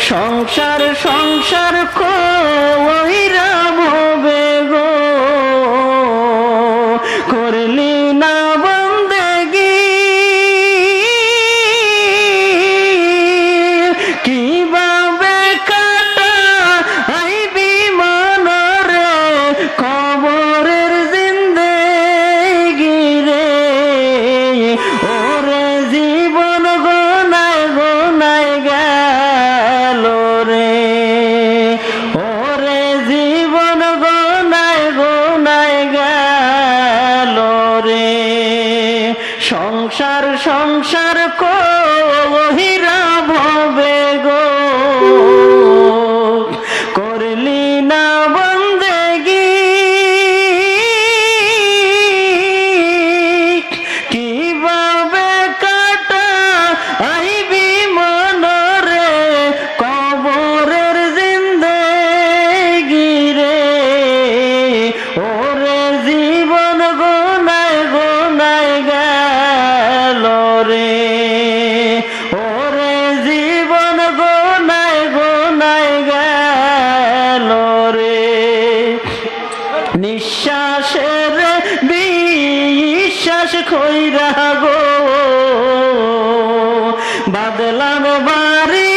সংসার সংসার কইরা ভবে গো করলি না বন্দেগি কিভাবে কাটা আইবি মনরে কবরের জিন্দেগি রে ওরে জীবন গোনায় গোনায় গেল রে ওরে জীবন গোনায় গোনায় গেল রে সংসার সংসার কহিরা ভবে গো করলি না বন্দেগি কিভাবে কাটা আইবি মনরে কবরের জিন্দেগি রে ওরে জীবন গোনায় গোনায় গেল রে ওরে জীবন গোনায় গোনায় গেল রে নিঃশ্বাসের বিশ্বাস কইরা গো বাদলাম বাড়ি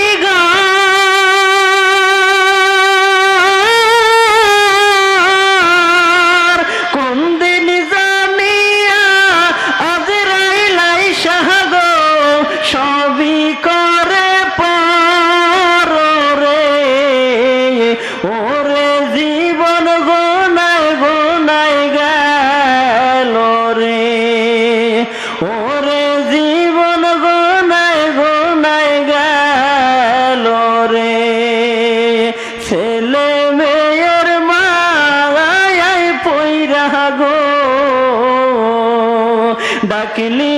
ঘর কোন দিন জানিয়া আজরাইলাই শাহ গো সবই করে পার রে ওরে জীবন গোনায় গোনায় গেল রে ওরে জীবন গোনায় গোনায় গেল রে ছেলে মেয়ের মায়ায় পইরা গো ডাকলি